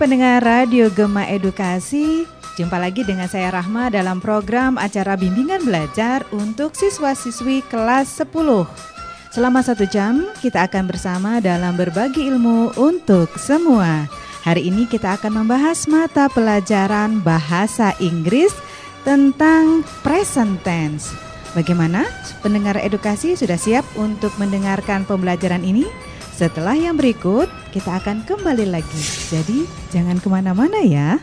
pendengar Radio Gema Edukasi, jumpa lagi dengan saya Rahma dalam program acara bimbingan belajar untuk siswa-siswi kelas 10. Selama 1 jam kita akan bersama dalam berbagi ilmu untuk semua. Hari ini kita akan membahas mata pelajaran bahasa Inggris tentang present tense. Bagaimana pendengar edukasi sudah siap untuk mendengarkan pembelajaran ini? Setelah yang berikut, kita akan kembali lagi. Jadi, jangan kemana-mana ya.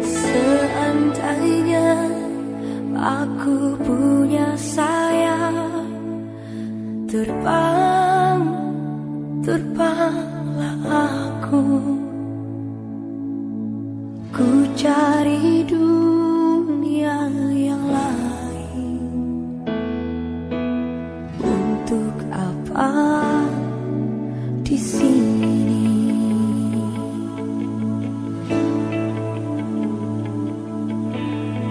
Seandainya aku punya sayap, terbanglah aku, ku cari dunia yang lain. Untuk apa di sini?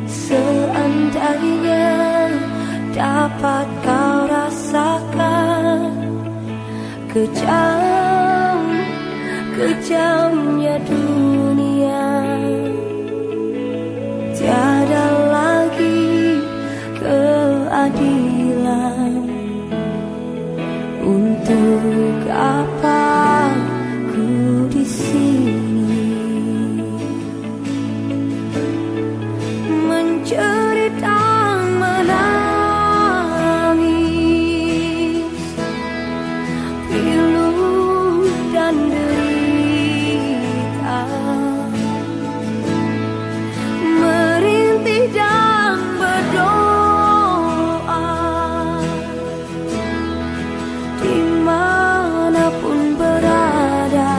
Seandainya dapat kau rasakan kejamnya dunia, tiada lagi keadilan. Untuk apa ku di sini mencerita menangis, pilu dan derita, merintih dan berdoa, dimanapun berada.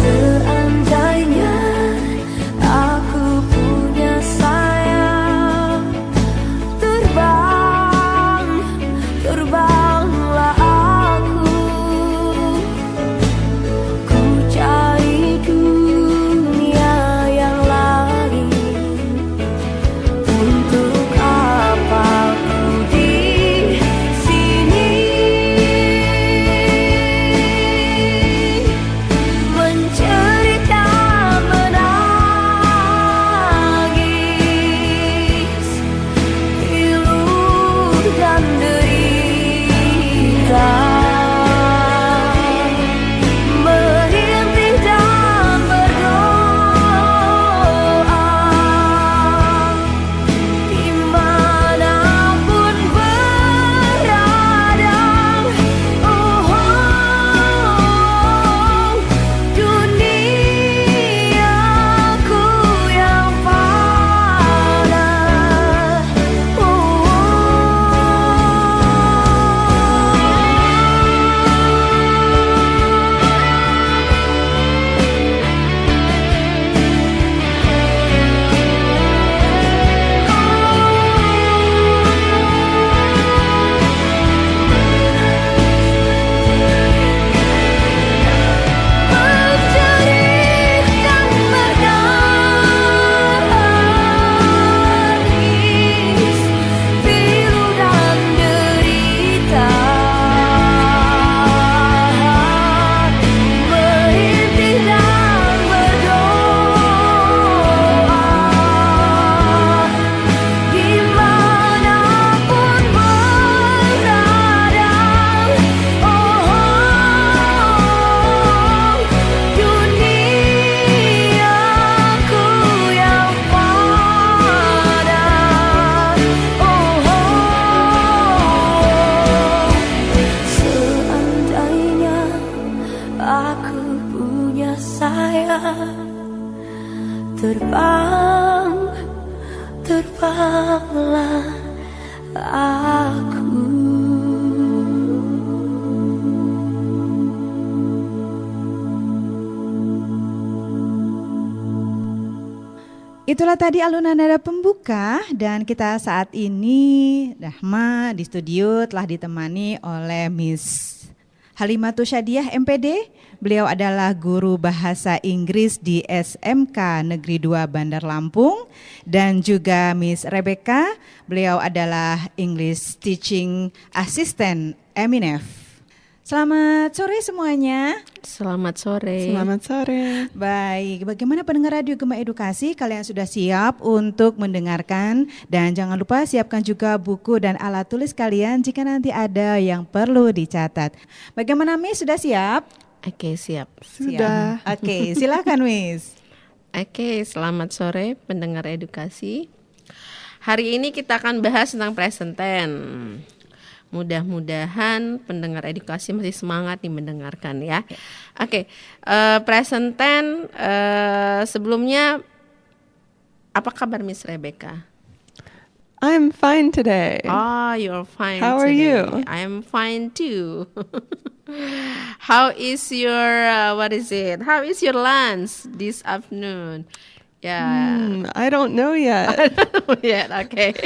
Seandainya aku punya sayap, terbanglah aku, ku cari dunia yang lain. Untuk apa ku di sini mencerita menangis, pilu dan derita, merintih dan berdoa, dimanapun berada. Duniaku yang fana. Bercerih dan menangis, pilu dan derita, merintih dan berdoa, dimanapun berada. Duniaku yang fana. Seandainya aku punya sayap, terbanglah aku. Itulah tadi alunan nada pembuka, dan kita saat ini Rahma di studio telah ditemani oleh Miss Halimatus Syadiah MPD, beliau adalah guru bahasa Inggris di SMK Negeri 2 Bandar Lampung. Dan juga Miss Rebecca, beliau adalah English Teaching Assistant Eminef. Selamat sore semuanya. Selamat sore. Selamat sore. Baik, bagaimana pendengar Radio Gema Edukasi? Kalian sudah siap untuk mendengarkan? Dan jangan lupa siapkan juga buku dan alat tulis kalian jika nanti ada yang perlu dicatat. Bagaimana Miss, sudah siap? Oke, siap. Sudah. Siap. Oke, silakan Miss. Oke, selamat sore pendengar edukasi. Hari ini kita akan bahas tentang present tense. Mudah-mudahan pendengar edukasi masih semangat nih mendengarkan ya. Oke, present tense, sebelumnya apa kabar Miss Rebecca? I'm fine today. Oh, you're fine. How are today. you? I'm fine too. How is your How is your lunch this afternoon? Yeah. I don't know yet. Ya, oke.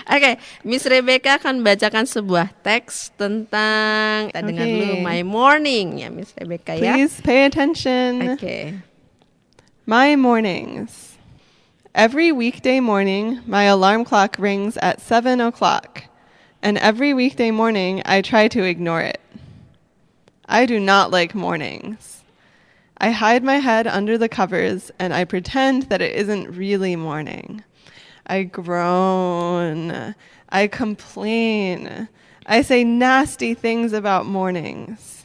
Oke, Miss Rebecca akan bacakan sebuah teks tentang kita dengar dulu My Morning ya Miss Rebecca ya. Please pay attention. Oke. My mornings. Every weekday morning, my alarm clock rings at 7 o'clock. And every weekday morning, I try to ignore it. I do not like mornings. I hide my head under the covers and I pretend that it isn't really morning. I groan. I complain. I say nasty things about mornings.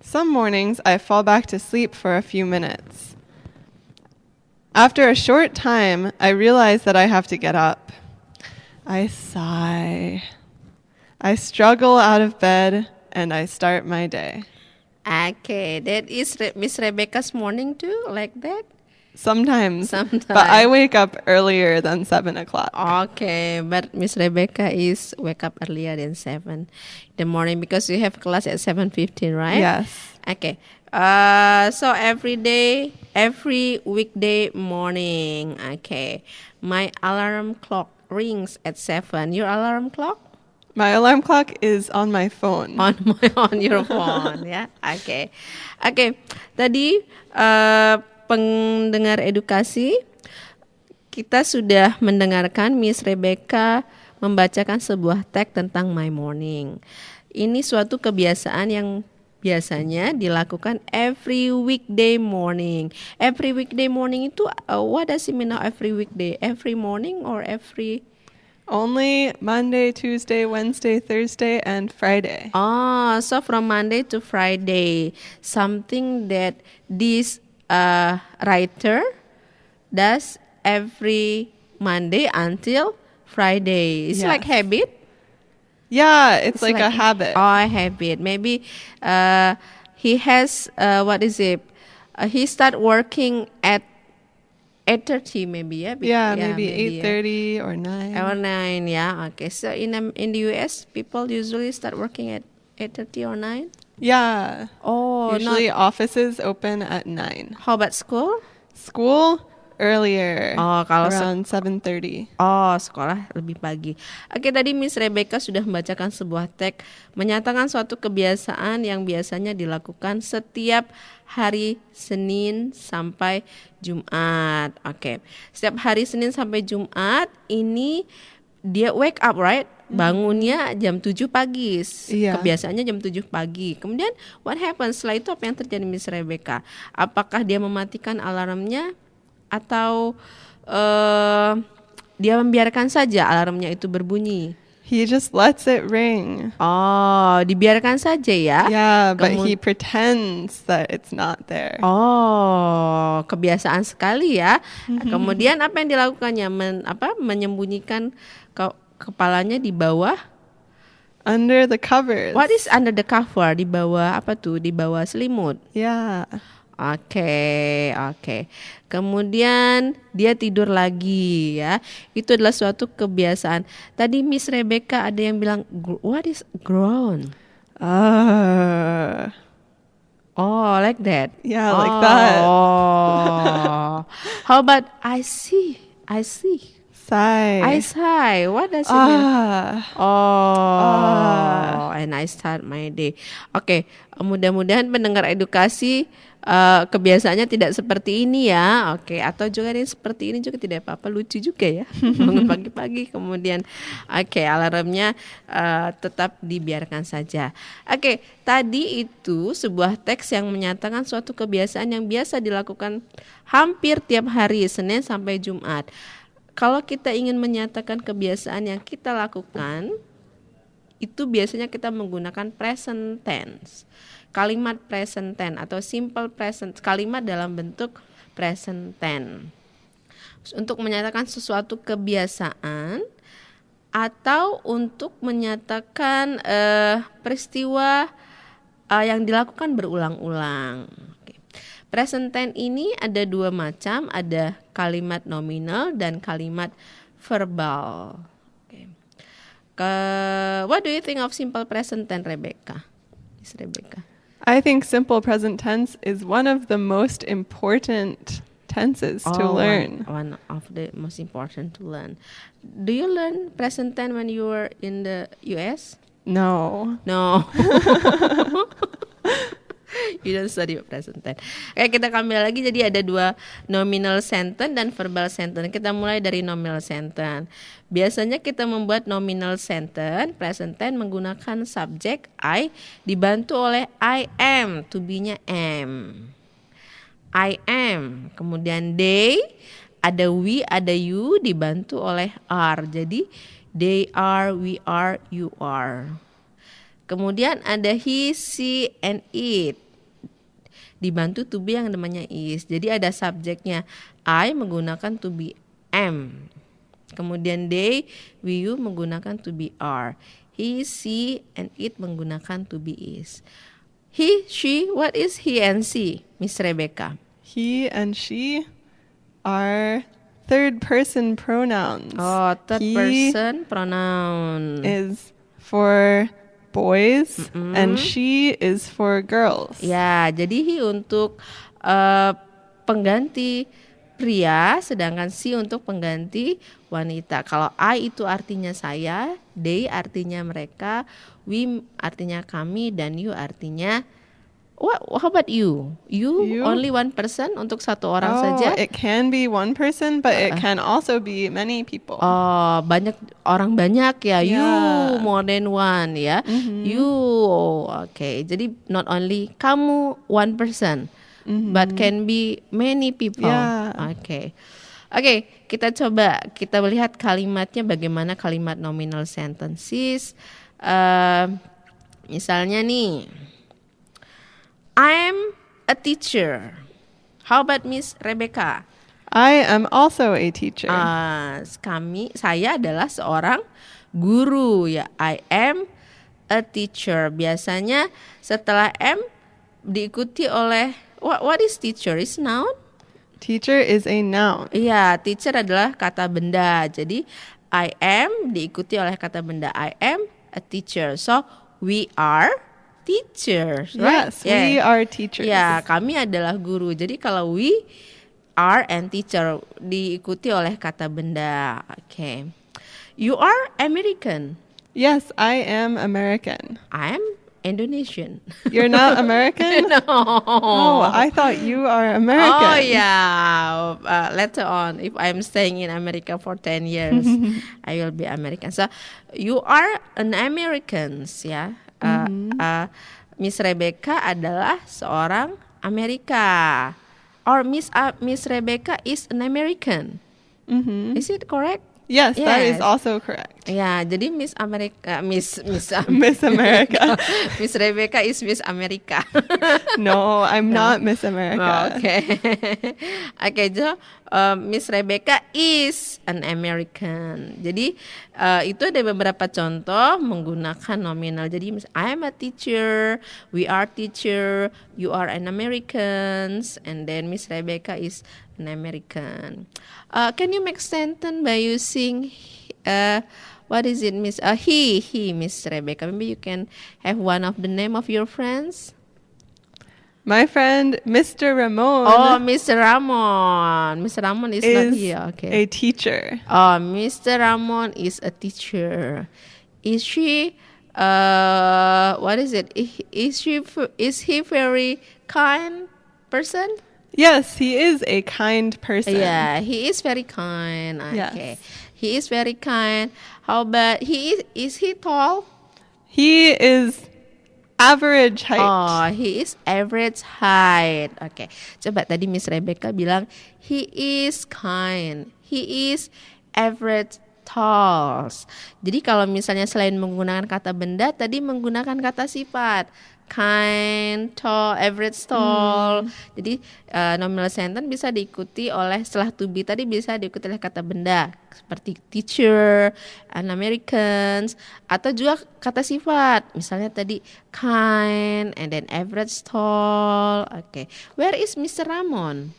Some mornings I fall back to sleep for a few minutes. After a short time, I realize that I have to get up. I sigh. I struggle out of bed and I start my day. Okay, that is Miss Rebecca's morning too, like that? Sometimes. Sometimes. But I wake up earlier than 7 o'clock. Okay, but Miss Rebecca is wake up earlier than 7 in the morning because you have class at 7:15, right? Yes. Okay. So every weekday morning, okay, my alarm clock rings at 7. Your alarm clock? My alarm clock is on my phone. On your phone, ya. Oke. Tadi pendengar edukasi, kita sudah mendengarkan Miss Rebecca membacakan sebuah teks tentang My Morning. Ini suatu kebiasaan yang biasanya dilakukan every weekday morning. Every weekday morning itu what does it mean now every weekday? Every morning or every Only Monday, Tuesday, Wednesday, Thursday, and Friday. Oh, so from Monday to Friday, something that this writer does every Monday until Friday. It's Yes. like habit. Yeah, it's like a habit. Oh, a habit. Maybe he has he start working at 8:30 maybe ya. Maybe 8:30 or 9. Or 9, yeah. Okay. So in the US, people usually start working at 8:30 or 9. Yeah. Oh, Usually offices open at 9. How about school? School earlier. Oh, kalau around 7:30. Oh, sekolah lebih pagi. Oke, tadi Miss Rebecca sudah membacakan sebuah teks menyatakan suatu kebiasaan yang biasanya dilakukan setiap hari Senin sampai Jumat. Oke. Setiap hari Senin sampai Jumat ini dia wake up, right? Bangunnya jam 7 pagi. Iya. Kebiasaannya jam 7 pagi. Kemudian what happens? Setelah itu apa yang terjadi Miss Rebecca? Apakah dia mematikan alarmnya atau dia membiarkan saja alarmnya itu berbunyi? He just lets it ring. Oh, dibiarkan saja ya? Yeah, but he pretends that it's not there. Oh, kebiasaan sekali ya. Kemudian apa yang dilakukannya? Menyembunyikan kepalanya di bawah? Under the covers. What is under the cover? Di bawah apa tuh? Di bawah selimut. Yeah. Oke. Kemudian dia tidur lagi ya. Itu adalah suatu kebiasaan. Tadi Miss Rebecca ada yang bilang, what is groan? Oh, like that? Yeah, like that. Oh. How about I see? Sigh. I sigh. What does it mean? Ah. Oh, and I start my day. Oke, mudah-mudahan pendengar edukasi kebiasaannya tidak seperti ini ya. Oke, atau juga yang seperti ini juga tidak apa-apa, lucu juga ya. Bangun pagi-pagi kemudian alarmnya tetap dibiarkan saja. Oke, tadi itu sebuah teks yang menyatakan suatu kebiasaan yang biasa dilakukan hampir tiap hari Senin sampai Jumat. Kalau kita ingin menyatakan kebiasaan yang kita lakukan, itu biasanya kita menggunakan present tense. Kalimat present tense atau simple present, kalimat dalam bentuk present tense. Untuk menyatakan sesuatu kebiasaan atau untuk menyatakan peristiwa yang dilakukan berulang-ulang. Present tense ini ada dua macam, ada kalimat nominal dan kalimat verbal. What do you think of simple present tense, Rebecca? Miss Rebecca. I think simple present tense is one of the most important tenses to learn. One of the most important to learn. Do you learn present tense when you were in the US? No. No. You don't study present tense. Kita kembali lagi, jadi ada dua nominal sentence dan verbal sentence. Kita mulai dari nominal sentence. Biasanya kita membuat nominal sentence present tense menggunakan subjek I dibantu oleh I am, to be-nya am. I am. Kemudian they, ada we, ada you dibantu oleh are. Jadi they are, we are, you are. Kemudian ada he, she, and it dibantu to be yang namanya is. Jadi ada subjeknya I menggunakan to be am. Kemudian they, we, you menggunakan to be are. He, she, and it menggunakan to be is. He, she, what is he and she, Miss Rebecca? He and she are third person pronouns. Oh, third person pronoun. Is for boys and she is for girls. Ya, jadi he untuk pengganti pria, sedangkan she untuk pengganti wanita. Kalau I itu artinya saya, they artinya mereka, we artinya kami, dan you artinya how about you? You only one person, untuk satu orang saja? It can be one person, but it can also be many people. Oh, orang banyak ya. Yeah. You more than one ya. You, okay. Jadi not only kamu one person, but can be many people. Yeah. Okay. Kita lihat kalimatnya, bagaimana kalimat nominal sentences. Misalnya nih, I'm a teacher. How about Miss Rebecca? I am also a teacher. Saya adalah seorang guru ya. I am a teacher. Biasanya setelah am diikuti oleh what is teacher? Is noun? Teacher is a noun. Iya, teacher adalah kata benda. Jadi I am diikuti oleh kata benda. I am a teacher. So we are teachers, right? Yes, we are teachers. Ya, kami adalah guru. Jadi kalau we are and teacher diikuti oleh kata benda. Okay. You are American. Yes, I am American. I am Indonesian. You're not American? No. Oh, I thought you are American. Oh yeah. Later on, if I'm staying in America for 10 years, I will be American. So you are an Americans, ya. Miss Rebecca adalah seorang Amerika. Or Miss Rebecca is an American. Is it correct? Yes, that is Yes. also correct. Ya, jadi Miss America, Miss Miss America. Miss Rebecca is Miss America. No, I'm not Miss America. Oke. Oke, so Miss Rebecca is an American. Jadi itu ada beberapa contoh menggunakan nominal. Jadi I am a teacher, we are teacher, you are an Americans, and then Miss Rebecca is an American. Can you make sentence by using what is it, Miss? He, Miss Rebecca. Maybe you can have one of the name of your friends. My friend, Mr. Ramon, Oh, Mr. Ramon. Mr. Ramon is not is here. Okay. a teacher. Oh, Mr. Ramon is a teacher. Is she? What is it? Is he very kind person? Yes, he is a kind person. Yeah, he is very kind. Yes. Okay, he is very kind. How about is he tall? He is average height. Oh, he is average height. Oke, coba tadi Miss Rebecca bilang he is kind. He is average tall. Jadi kalau misalnya selain menggunakan kata benda, tadi menggunakan kata sifat. Kind, tall, average tall. Jadi nominal sentence bisa diikuti oleh setelah to be tadi bisa diikuti oleh kata benda seperti teacher, an Americans, atau juga kata sifat. Misalnya tadi kind and then average tall. Okay. Where is Mr. Ramon?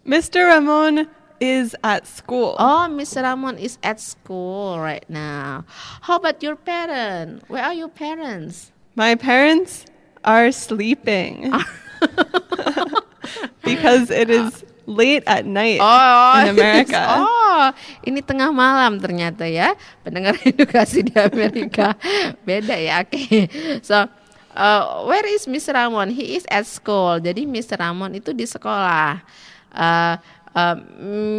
Mr. Ramon is at school. Oh, Mr. Ramon is at school right now. How about your parents? Where are your parents? My parents are sleeping because it is late at night in America. Oh, ini tengah malam ternyata ya. Pendengar edukasi di Amerika beda ya. Oke. So, where is Mr. Ramon? He is at school. Jadi Mr. Ramon itu di sekolah.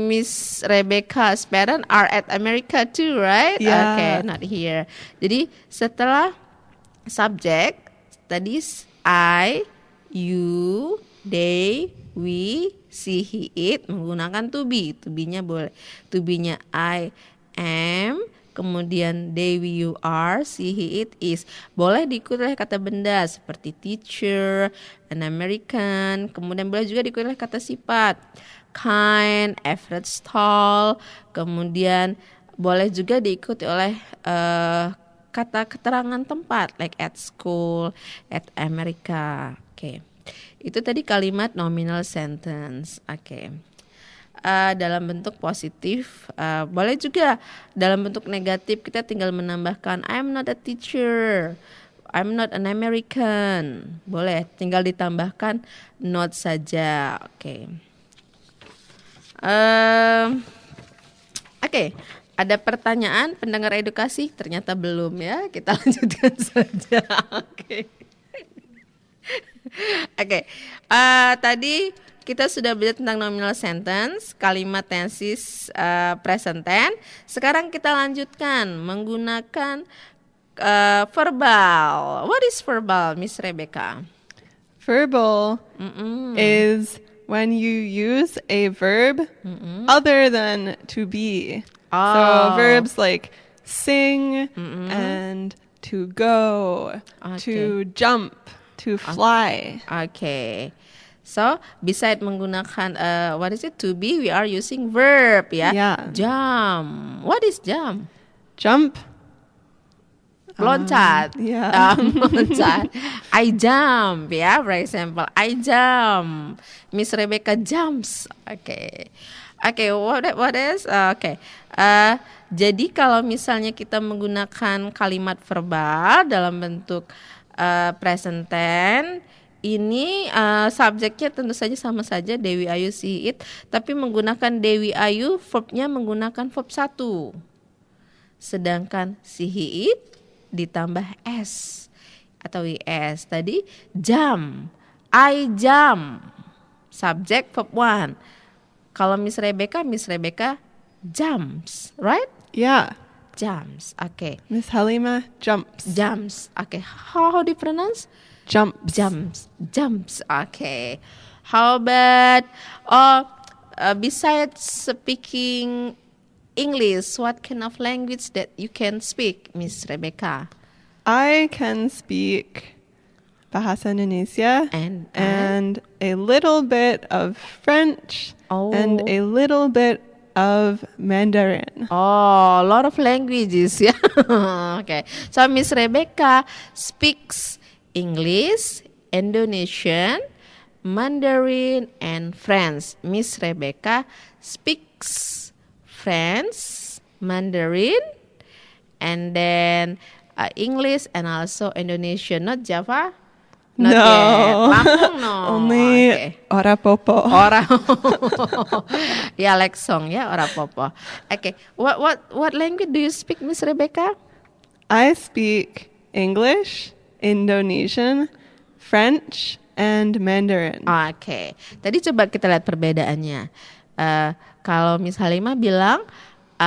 Miss Rebecca's parents are at America too, right? Yeah. Okay, not here. Jadi setelah subject tadi I, you, they, we, she, he, it menggunakan to be. To be-nya boleh. To be-nya I am, kemudian they, we, you are, she, he, it is. Boleh diikuti oleh kata benda seperti teacher, an American, kemudian boleh juga diikuti oleh kata sifat. Kind, average tall, kemudian boleh juga diikuti oleh kata keterangan tempat like at school, at America. Oke. Itu tadi kalimat nominal sentence. Oke. Dalam bentuk positif, boleh juga dalam bentuk negatif kita tinggal menambahkan I'm not a teacher, I'm not an American. Boleh tinggal ditambahkan not saja. Oke. Oke. Ada pertanyaan pendengar edukasi? Ternyata belum ya. Kita lanjutkan saja. Oke. Oke. Tadi kita sudah belajar tentang nominal sentence, kalimat tenses present tense. Sekarang kita lanjutkan menggunakan verbal. What is verbal, Miss Rebecca? Verbal is when you use a verb other than to be. So verbs like sing and to go, to jump, to fly. Okay. So beside menggunakan what is it to be, we are using verb ya. Yeah. Jump. What is jump? Jump. Loncat. Yeah. Loncat. I jump ya. For example, I jump. Miss Rebecca jumps. Okay. Oke, what is? Oke. Jadi kalau misalnya kita menggunakan kalimat verbal dalam bentuk present tense, ini subjeknya tentu saja sama saja Dewi Ayu she it, tapi menggunakan Dewi Ayu verbnya menggunakan verb 1. Sedangkan she it ditambah s atau is. Tadi jump, I jump. Subjek verb 1. Kalau Miss Rebecca jumps, right? Yeah. Jumps, okay. Miss Halima jumps. Jumps, okay. How do you pronounce? Jumps. Jumps, okay. How about besides speaking English, what kind of language that you can speak, Miss Rebecca? I can speak Bahasa Indonesia and a little bit of French and a little bit of Mandarin. Oh, a lot of languages, yeah. Okay. So Miss Rebecca speaks English, Indonesian, Mandarin, and French. Miss Rebecca speaks French, Mandarin, and then English and also Indonesian, not Java. Not No. yet. Lampung no. Only Okay. ora popo. Ora. Ya like song ya ora popo. Okay. What language do you speak, Miss Rebecca? I speak English, Indonesian, French, and Mandarin. Oke. Tadi coba kita lihat perbedaannya. Kalau Miss Halimah bilang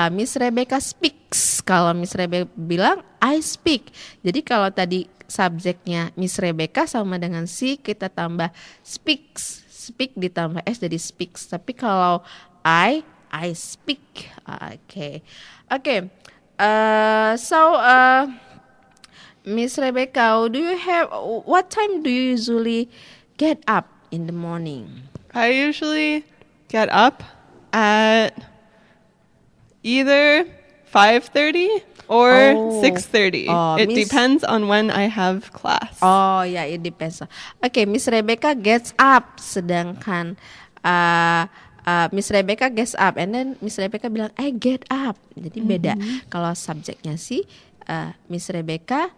Miss Rebecca speaks. Kalau Miss Rebecca bilang I speak. Jadi kalau tadi subjeknya Miss Rebecca sama dengan si, kita tambah speaks. Speak ditambah S jadi speaks. Tapi kalau I speak. Oke. So Miss Rebecca, what time do you usually get up in the morning? I usually get up at either 5:30 or Oh. 6:30. Oh, It Miss- depends on when I have class. Oh ya, it depends. Oke, Miss Rebecca gets up, sedangkan Miss Rebecca gets up, and then Miss Rebecca bilang I get up. Jadi beda. Kalau subjeknya sih Miss Rebecca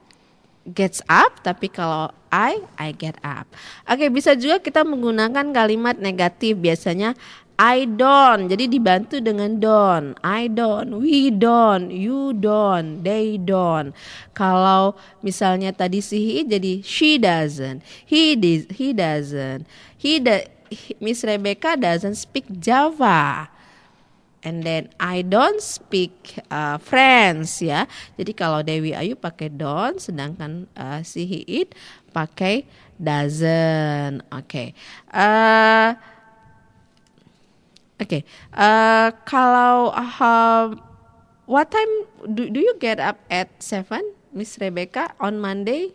gets up, tapi kalau I get up. Oke, bisa juga kita menggunakan kalimat negatif, biasanya I don't, jadi dibantu dengan don't. I don't, we don't, you don't, they don't. Kalau misalnya tadi si he jadi she doesn't, he doesn't, Miss Rebecca doesn't speak Java. And then I don't speak French ya. Jadi kalau Dewi Ayu pakai don't, sedangkan si he it pakai doesn't. Oke. Kalau what time do you get up at 7, Miss Rebecca, on Monday?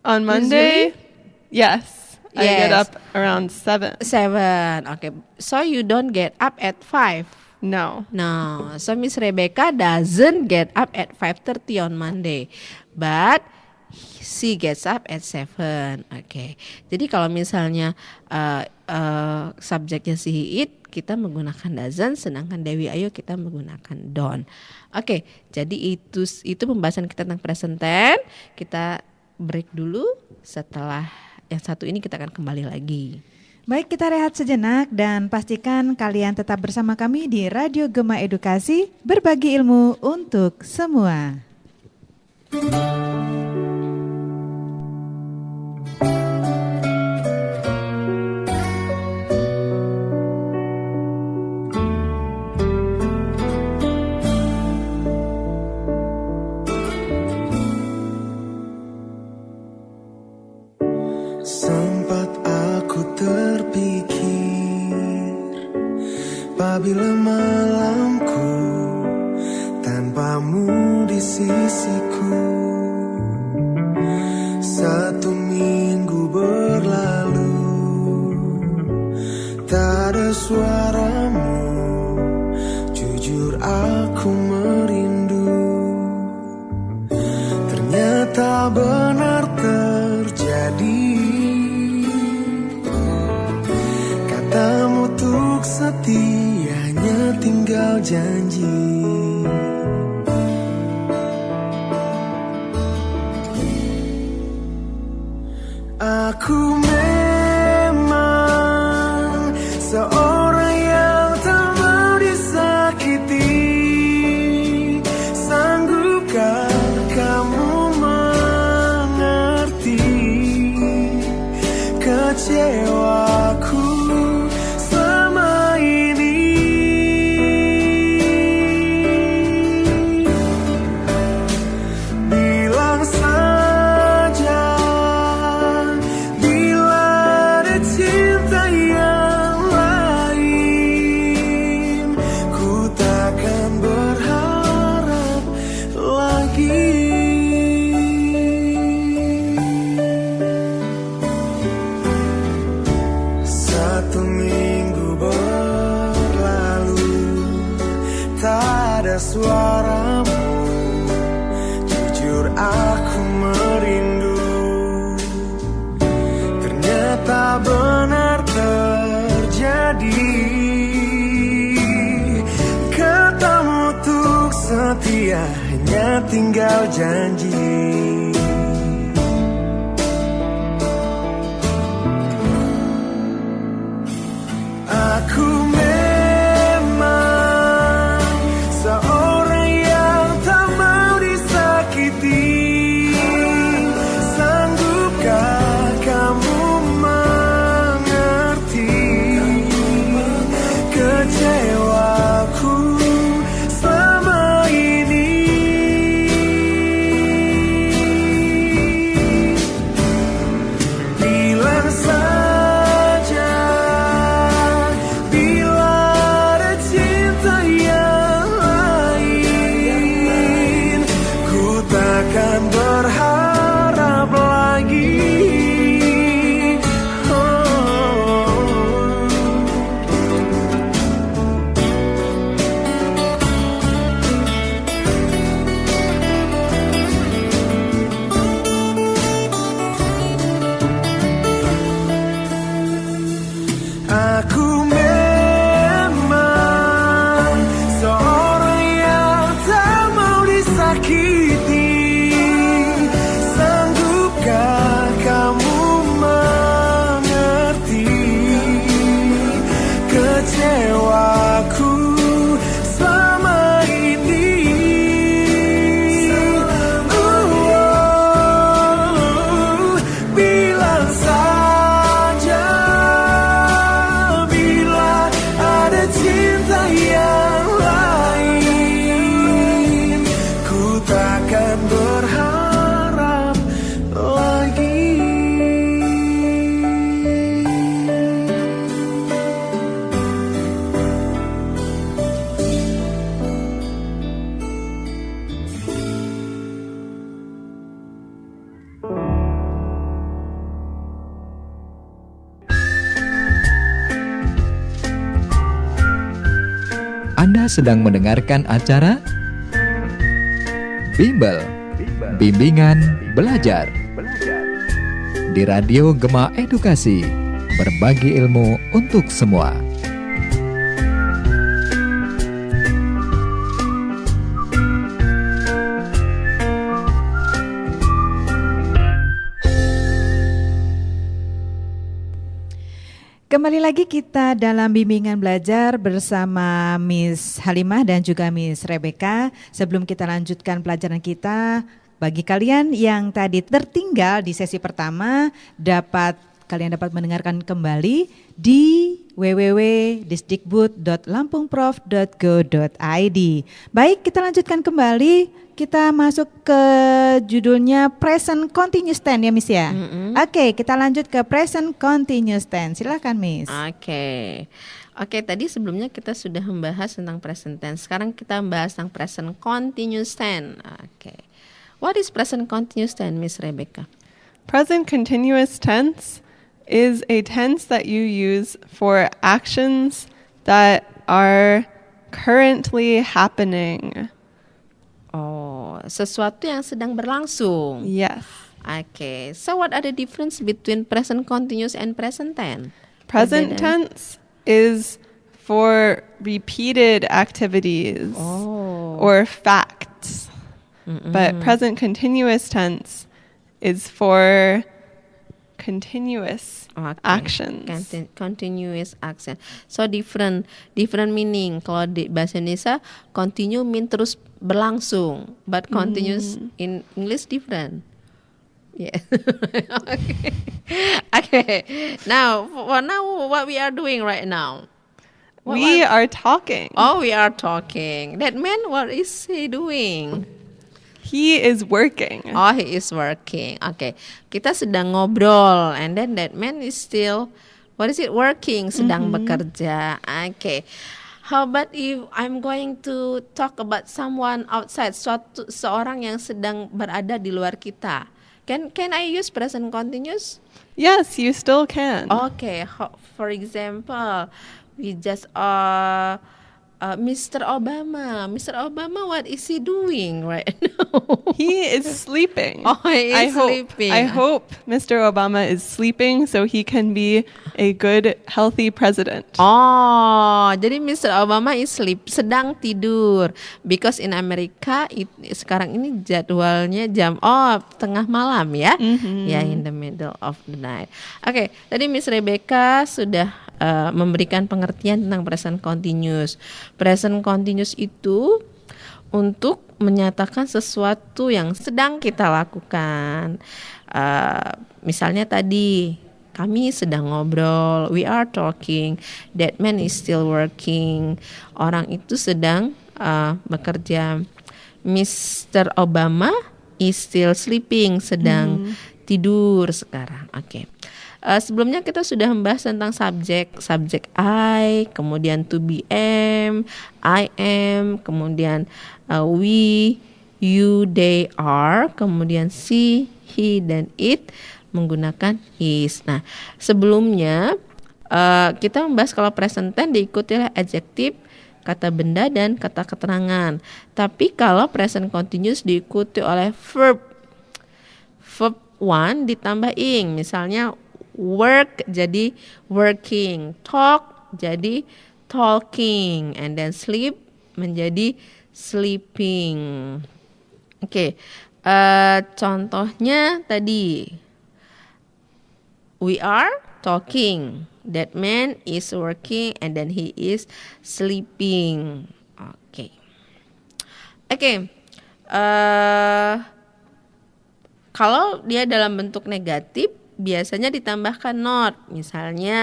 On Monday, yes. I get Yes. up around 7. 7. Okay. So you don't get up at 5. No. No. So Miss Rebecca doesn't get up at 5:30 on Monday. But she gets up at 7. Oke. Jadi kalau misalnya subjeknya si he it, kita menggunakan doesn't, sedangkan Dewi Ayu kita menggunakan don't. Oke, jadi itu pembahasan kita tentang present tense. Kita break dulu, setelah yang satu ini kita akan kembali lagi. Baik, kita rehat sejenak dan pastikan kalian tetap bersama kami di Radio Gema Edukasi, berbagi ilmu untuk semua. Sempat aku terpikir, apabila malamku tanpamu di sisiku, 1 minggu berlalu, tak ada suaramu, jujur aku merindu. Ternyata benar terjadi, katamu untuk setianya tinggal janji. Aku memang seorang yang tak mau disakiti. Sanggupkah kamu mengerti kecewaku selama ini? Bilang saja bila ada cinta yang lain, ku takkan berharap lagi. 1 minggu berlalu, tak ada suaramu, jujur aku merindu. Ternyata benar terjadi, katamu untuk setia hanya tinggal janji. sedang mendengarkan acara Bimbel, Bimbingan Belajar di Radio Gema Edukasi, berbagi ilmu untuk semua. Kembali lagi kita dalam bimbingan belajar bersama Miss Halimah dan juga Miss Rebecca. Sebelum kita lanjutkan pelajaran kita, bagi kalian yang tadi tertinggal di sesi pertama, kalian dapat mendengarkan kembali di www.disdikbud.lampungprof.go.id. Baik, kita lanjutkan kembali. Kita masuk ke judulnya Present Continuous Tense ya Miss ya. Oke, kita lanjut ke Present Continuous Tense. Silakan Miss. Oke, tadi sebelumnya kita sudah membahas tentang present tense. Sekarang kita membahas tentang present continuous tense. Oke. What is present continuous tense, Miss Rebecca? Present continuous tense is a tense that you use for actions that are currently happening. Oh, sesuatu yang sedang berlangsung. Yes. Okay, so what are the difference between present continuous and present tense? Present Perbedaan. tense is for repeated activities or facts. But present continuous tense is for continuous actions. Continuous action. So different meaning. Kalau di bahasa Indonesia, continue mean terus berlangsung, but continuous in English different. Yeah. Okay. Now what we are doing right now? We are talking. Oh, we are talking. That man, what is he doing? He is working. Oh, he is working. Okay. Kita sedang ngobrol, and then that man is still, what is it? Working, sedang bekerja. Okay. How about if I'm going to talk about someone outside, seorang yang sedang berada di luar kita? Can I use present continuous? Yes, you still can. Okay. For example, we just Mr. Obama, what is he doing right now? He is sleeping. Oh, he is sleeping. I hope Mr. Obama is sleeping so he can be a good, healthy president. Oh, jadi Mr. Obama is sedang tidur. Because in America, sekarang ini jadwalnya tengah malam ya. Ya, in the middle of the night. Oke, tadi Miss Rebecca sudah memberikan pengertian tentang present continuous. Present continuous itu untuk menyatakan sesuatu yang sedang kita lakukan. Misalnya tadi kami sedang ngobrol, we are talking, that man is still working, orang itu sedang bekerja. Mr. Obama is still sleeping, sedang tidur sekarang. Oke. Sebelumnya kita sudah membahas tentang subjek I, kemudian to be am, I am, kemudian we, you, they are, kemudian she, he, dan it menggunakan is. Nah, sebelumnya kita membahas kalau present tense diikuti oleh adjektif, kata benda, dan kata keterangan. Tapi kalau present continuous diikuti oleh verb one ditambah ing, misalnya work jadi working, talk jadi talking, and then sleep menjadi sleeping. Oke, contohnya tadi we are talking, that man is working, and then he is sleeping. Oke. Kalau dia dalam bentuk negatif biasanya ditambahkan not. Misalnya,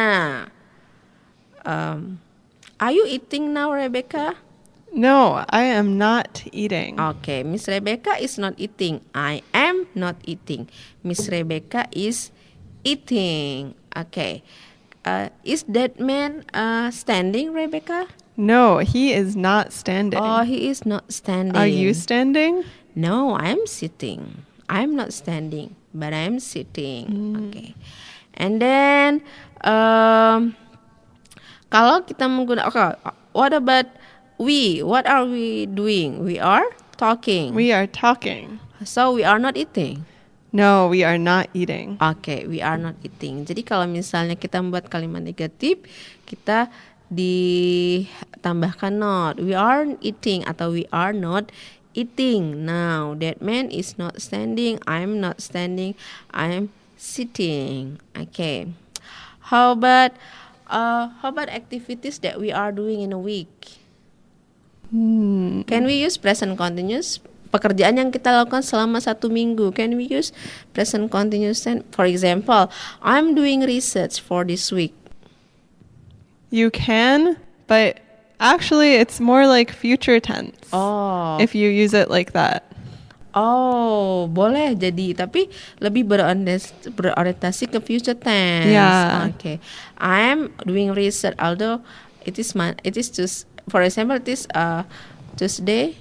are you eating now, Rebecca? No, I am not eating. Okay, Miss Rebecca is not eating. I am not eating. Miss Rebecca is eating. Okay. Is that man standing, Rebecca? No, he is not standing. Oh, he is not standing. Are you standing? No, I'm sitting. I'm not standing, but I'm sitting. Okay. And then kalau kita menggunakan, what about what are we doing? We are talking. We are talking. So we are not eating. No, we are not eating. Oke, we are not eating. Jadi kalau misalnya kita membuat kalimat negatif, kita ditambahkan not. We aren't eating atau we are not eating. Now, that man is not standing. I'm not standing. I'm sitting. Okay. How about activities that we are doing in a week? Can we use present continuous? Pekerjaan yang kita lakukan selama 1 minggu. Can we use present continuous tense? For example, I'm doing research for this week. You can, but actually it's more like future tense. Oh. If you use it like that. Oh, boleh jadi, tapi lebih berorientasi ke future tense. Yeah. Okay. I'm doing research, although it is just, for example, it is Tuesday.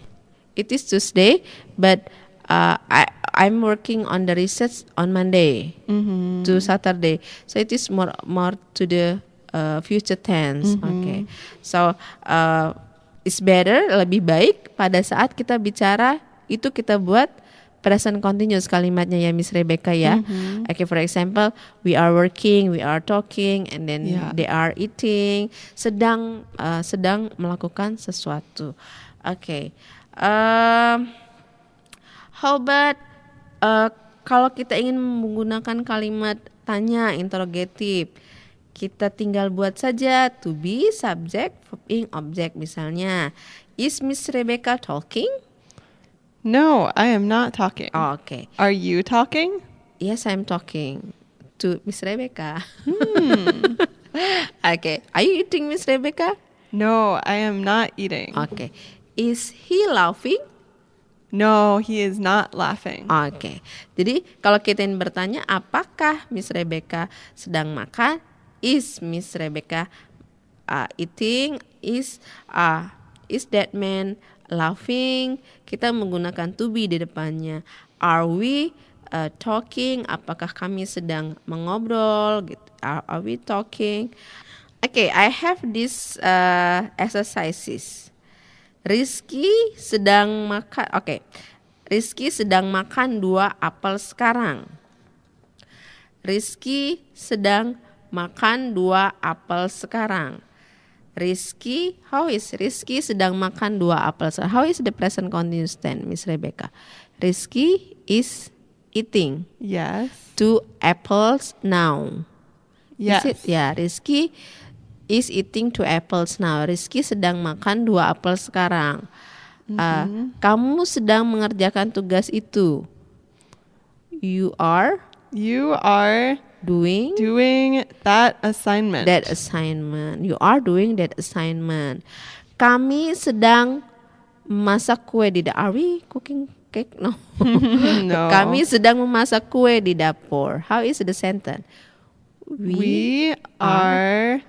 It is Tuesday, but I'm working on the research on Monday to Saturday. So it is more to the future tense. Okay. So it's better, lebih baik pada saat kita bicara itu kita buat present continuous kalimatnya ya Miss Rebecca ya. Okay, for example, we are working, we are talking, and then they are eating, sedang melakukan sesuatu. Okay. How about kalau kita ingin menggunakan kalimat tanya interrogatif, kita tinggal buat saja to be, subject, verb ing, object. Misalnya, is Miss Rebecca talking? No, I am not talking. Oh, okay. Are you talking? Yes, I'm talking to Miss Rebecca. Okay. Are you eating, Miss Rebecca? No, I am not eating. Okay. Is he laughing? No, he is not laughing. Oke. Jadi kalau kita ingin bertanya apakah Miss Rebecca sedang makan? Is Miss Rebecca eating? Is that man laughing? Kita menggunakan to be di depannya. Are we talking? Apakah kami sedang mengobrol? Gitu. Are we talking? Okay, I have these exercises. Rizky sedang makan. Oke. Rizky sedang makan 2 apel sekarang. Rizky sedang makan 2 apel sekarang. Rizky, how is Rizky sedang makan 2 apel sekarang? How is the present continuous tense, Miss Rebecca? Rizky is eating Yes. 2 apples now. Yes. Is it? Ya, Rizky is eating 2 apples now. Rizky sedang makan 2 apel sekarang. Kamu sedang mengerjakan tugas itu. You are doing that assignment. that assignment. You are doing that assignment. Kami sedang memasak kue di dapur. Are we cooking cake? No. No. Kami sedang memasak kue di dapur. How is the sentence? We are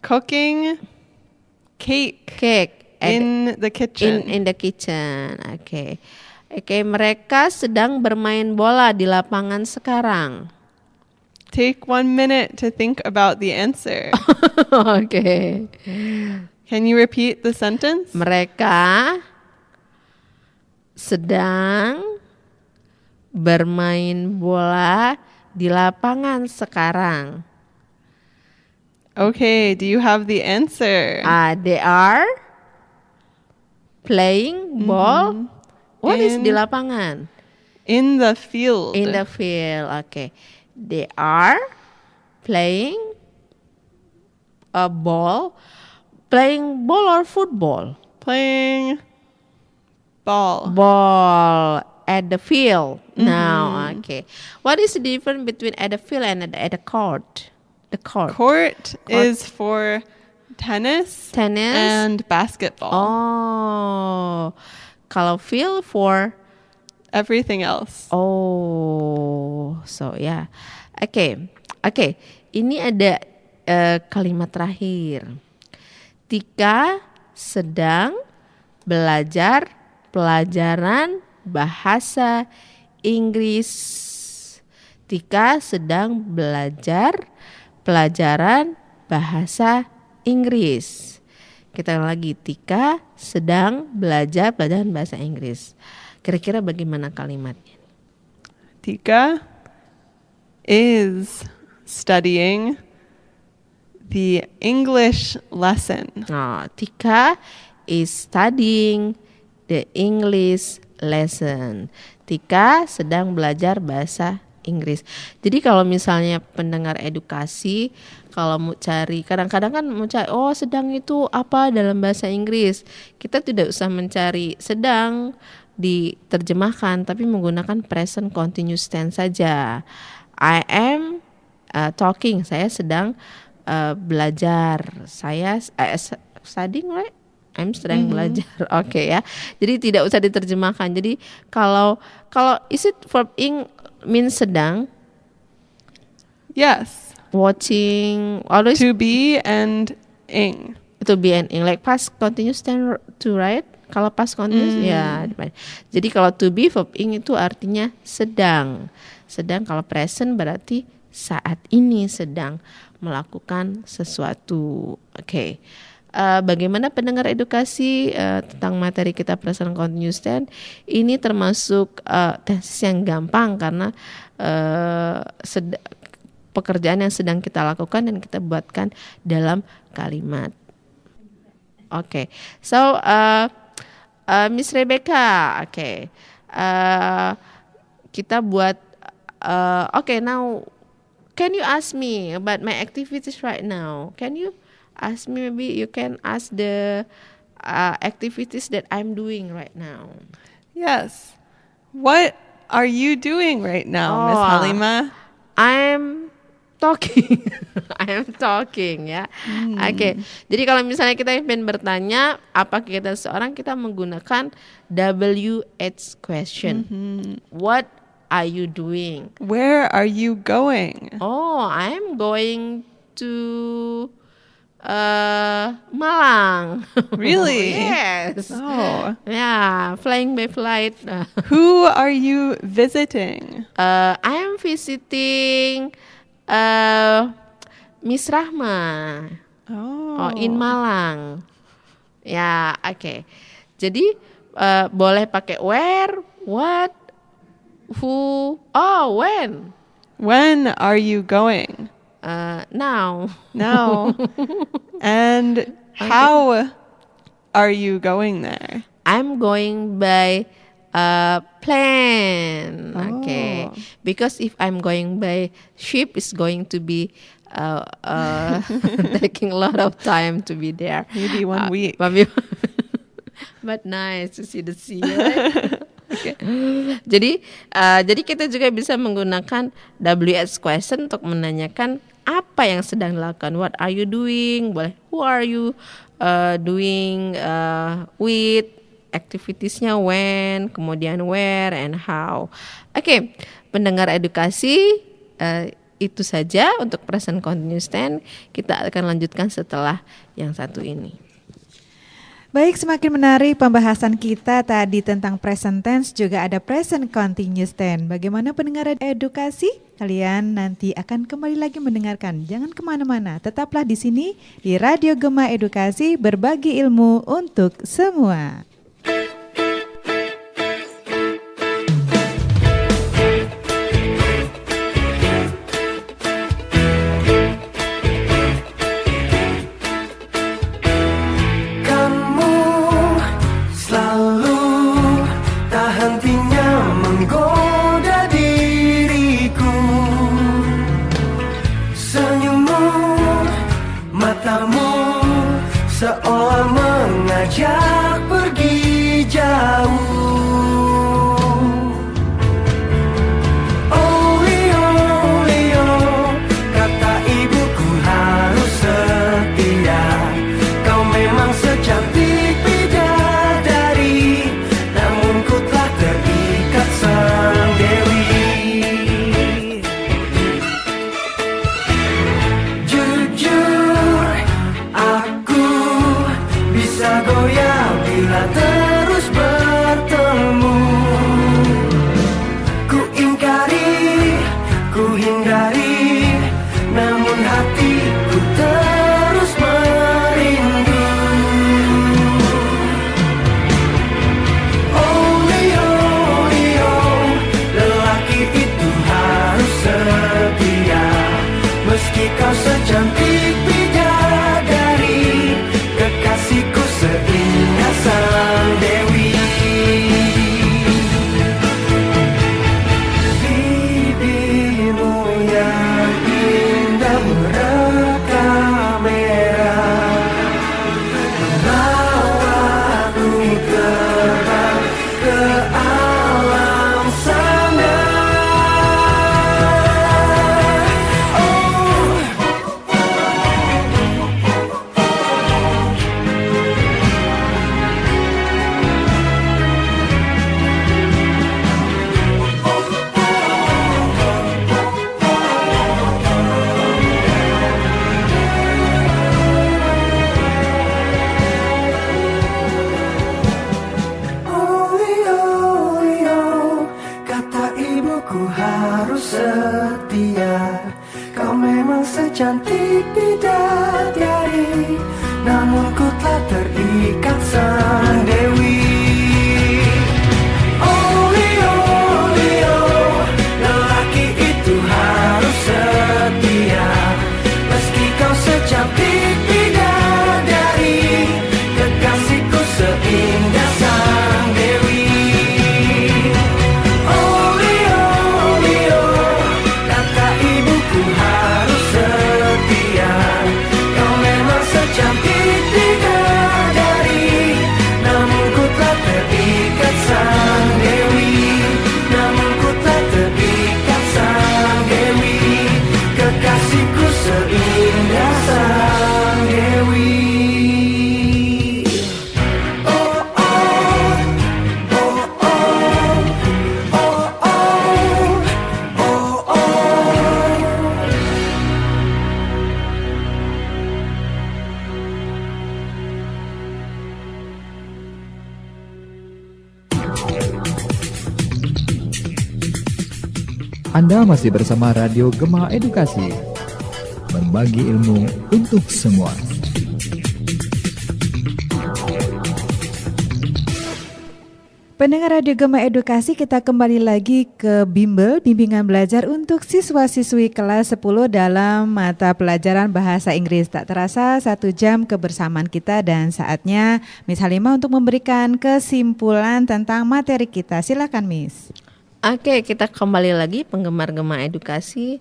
cooking cake in the kitchen. In the kitchen. Oke. Oke, mereka sedang bermain bola di lapangan sekarang. Take 1 minute to think about the answer. Oke. Can you repeat the sentence? Mereka sedang bermain bola di lapangan sekarang. Okay, do you have the answer? They are playing ball. What is di lapangan? In the field. In the field. Okay. They are playing a ball. Playing ball or football? Playing ball. Ball at the field. Now, okay. What is the difference between at the field and at the court? The court. Court is for tennis Tennis. and basketball. Oh. Kalau field for Everything else. oh. So yeah. Oke. Ini ada kalimat terakhir. Tika sedang belajar pelajaran bahasa Inggris. Tika sedang belajar pelajaran bahasa Inggris. Kita lagi, Tika sedang belajar pelajaran bahasa Inggris. Kira-kira bagaimana kalimatnya? Tika is studying the English lesson. Oh, Tika is studying the English lesson. Tika sedang belajar bahasa Inggris. Jadi kalau misalnya pendengar edukasi, kalau mau cari, kadang-kadang kan mau cari, oh sedang itu apa dalam bahasa Inggris. Kita tidak usah mencari sedang diterjemahkan, tapi menggunakan present continuous tense saja. I am talking, saya sedang belajar. Saya studying, right? I'm sedang belajar. Oke ya. Jadi tidak usah diterjemahkan. Jadi kalau is it verb ing means sedang? Yes. Watching, always To be and ing. to be and ing, like past continuous tense to, right? Kalau past continuous ya. Jadi kalau to be verb ing itu artinya sedang. Sedang kalau present berarti saat ini sedang melakukan sesuatu. Oke. Bagaimana pendengar edukasi tentang materi kita present continuous tense? Ini termasuk tenses yang gampang karena pekerjaan yang sedang kita lakukan dan kita buatkan dalam kalimat. Oke. So Miss Rebecca, oke. Kita buat okay, now can you ask me about my activities right now? Can you ask me, maybe you can ask the activities that I'm doing right now. Yes. What are you doing right now, Miss Oh, Halima? I'm talking. I'm talking ya. Oke. Jadi kalau misalnya kita ingin bertanya apa kita seorang, kita menggunakan WH question. What are you doing? Where are you going? Oh, I'm going to Malang. Really? Yes. Oh. Yeah, flying by flight. Who are you visiting? I am visiting Miss Rahma. Oh. In Malang. Ya, oke. Jadi boleh pakai where, what, who, when. When are you going? Now. Now. And how are you going there? I'm going by plane. Okay. Because if I'm going by ship, it's going to be taking a lot of time to be there. Maybe 1 week. But nice to see the sea. Right? Okay. Jadi kita juga bisa menggunakan WH question untuk menanyakan apa yang sedang dilakukan. What are you doing? Boleh. Who are you doing with? Activitiesnya when, kemudian where and how. Oke, pendengar edukasi, itu saja untuk present continuous tense. Kita akan lanjutkan setelah yang satu ini. Baik, semakin menarik pembahasan kita tadi tentang present tense, juga ada present continuous tense. Bagaimana pendengar edukasi? Kalian nanti akan kembali lagi mendengarkan. Jangan kemana-mana, tetaplah di sini di Radio Gema Edukasi, berbagi ilmu untuk semua. Seolah mengajak pergi. harus setia. Kau memang secantik bidadari, namun ku telah terikat sang dewi. Oh Leo, Leo, lelaki itu harus setia. Meski kau secantik bidadari, kekasihku seindah sang dewi. Oh Leo, Leo, kata ibuku harus setia. Kau memang secantik bidadari, namun ku telah terikat sang dewi. Namun ku telah terikat sang dewi, kekasihku seindah sang dewi. Oh oh, oh oh, oh oh, oh oh. Anda masih bersama Radio Gema Edukasi, berbagi ilmu untuk semua. Pendengar Radio Gema Edukasi, kita kembali lagi ke Bimbel, bimbingan belajar untuk siswa-siswi kelas 10 dalam mata pelajaran Bahasa Inggris. Tak terasa 1 jam kebersamaan kita dan saatnya Miss Halimah untuk memberikan kesimpulan tentang materi kita. Silakan Miss. Oke, kita kembali lagi penggemar Gema Edukasi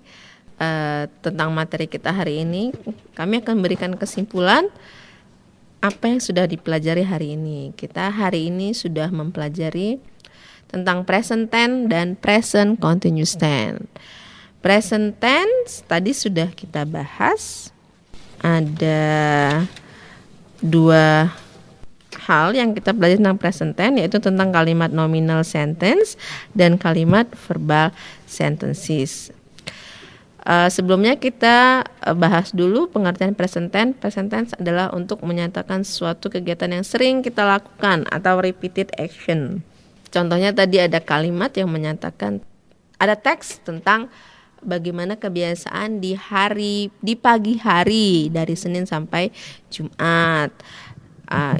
tentang materi kita hari ini. Kami akan berikan kesimpulan apa yang sudah dipelajari hari ini. Kita hari ini sudah mempelajari tentang present tense dan present continuous tense. Present tense tadi sudah kita bahas. Ada 2 hal yang kita belajar tentang present tense, yaitu tentang kalimat nominal sentence dan kalimat verbal sentences. Sebelumnya kita bahas dulu pengertian present tense. Present tense adalah untuk menyatakan suatu kegiatan yang sering kita lakukan atau repeated action. Contohnya tadi ada kalimat yang menyatakan, ada teks tentang bagaimana kebiasaan di pagi hari dari Senin sampai Jumat.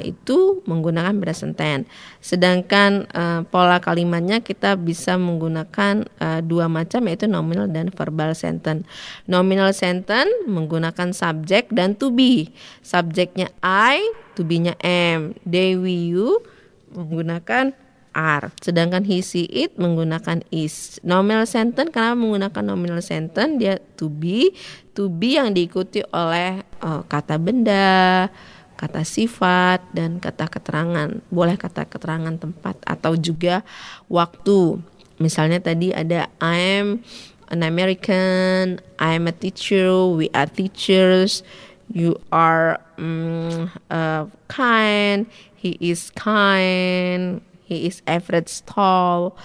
Itu menggunakan present tense. Sedangkan pola kalimatnya kita bisa menggunakan 2 macam, yaitu nominal dan verbal sentence. Nominal sentence menggunakan subjek dan to be. Subjeknya I, to be-nya am. They, we, you menggunakan are. Sedangkan he, she, it menggunakan is. Nominal sentence, kenapa menggunakan nominal sentence? Dia to be yang diikuti oleh kata benda, kata sifat, dan kata keterangan. Boleh kata keterangan tempat atau juga waktu. Misalnya tadi ada I am an American, I am a teacher, we are teachers, you are kind, he is kind, he is average tall.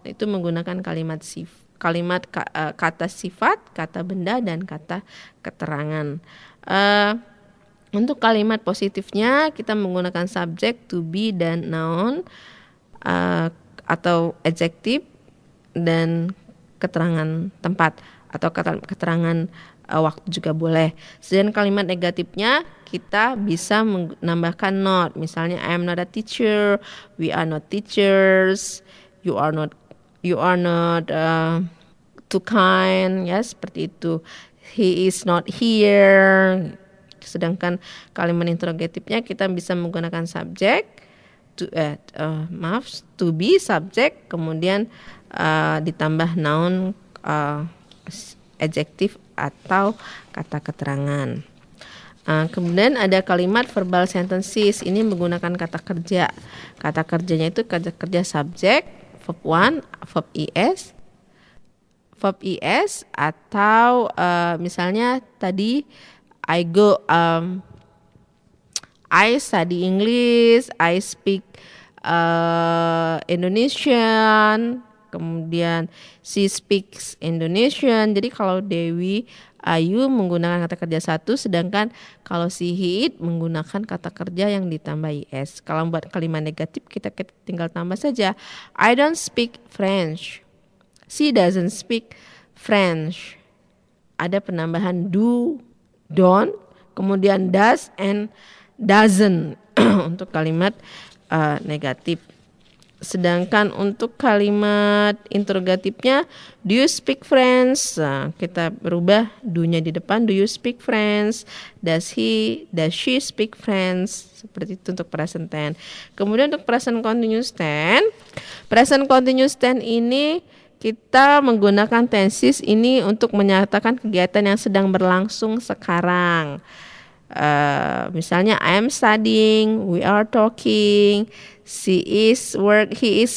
Itu menggunakan kata sifat, kata benda, dan kata keterangan. Untuk kalimat positifnya kita menggunakan subjek, to be, dan noun atau adjektif dan keterangan tempat atau keterangan waktu juga boleh. Sedangkan kalimat negatifnya kita bisa menambahkan not. Misalnya I am not a teacher, we are not teachers, you are not too kind, ya seperti itu. He is not here. Sedangkan kalimat interrogatifnya kita bisa menggunakan subjek, to be, subjek, kemudian ditambah noun, adjektif atau kata keterangan. Kemudian ada kalimat verbal sentences. Ini menggunakan kata kerja. Kata kerjanya itu kata kerja subjek, verb 1, verb es atau misalnya tadi I study English, I speak Indonesian, kemudian she speaks Indonesian. Jadi kalau Dewi Ayu menggunakan kata kerja 1, sedangkan kalau si Hit menggunakan kata kerja yang ditambah is. Kalau buat kalimat negatif kita tinggal tambah saja I don't speak French. She doesn't speak French. Ada penambahan do, don't, kemudian does and doesn't untuk kalimat negatif. Sedangkan untuk kalimat interrogatifnya, do you speak French? Nah, kita berubah do-nya di depan, do you speak French? Does she speak French? Seperti itu untuk present tense. Kemudian untuk present continuous tense ini kita menggunakan tenses ini untuk menyatakan kegiatan yang sedang berlangsung sekarang. Misalnya I am studying, we are talking, he is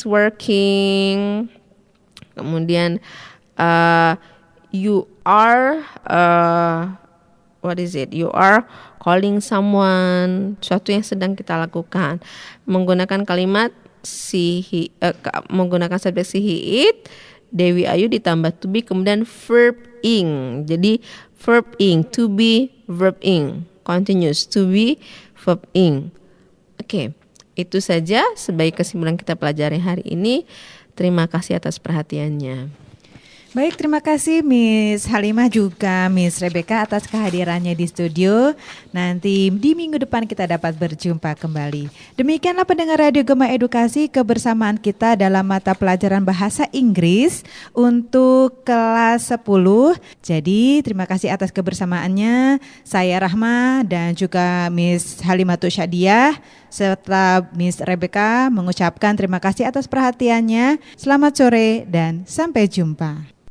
working. Kemudian you are you are calling someone, sesuatu yang sedang kita lakukan. Menggunakan kalimat menggunakan subjek he, it, Dewi Ayu ditambah to be, kemudian verb ing. Jadi verb ing, to be, verb ing. Continuous, to be, verb ing. Oke, itu saja sebagai kesimpulan kita pelajari hari ini. Terima kasih atas perhatiannya. Baik, terima kasih Miss Halimah juga Miss Rebecca atas kehadirannya di studio. Nanti di minggu depan kita dapat berjumpa kembali. Demikianlah pendengar Radio Gema Edukasi, kebersamaan kita dalam mata pelajaran bahasa Inggris untuk kelas 10. Jadi terima kasih atas kebersamaannya. Saya Rahma dan juga Miss Halimatus Syadiah serta Miss Rebecca mengucapkan terima kasih atas perhatiannya. Selamat sore dan sampai jumpa.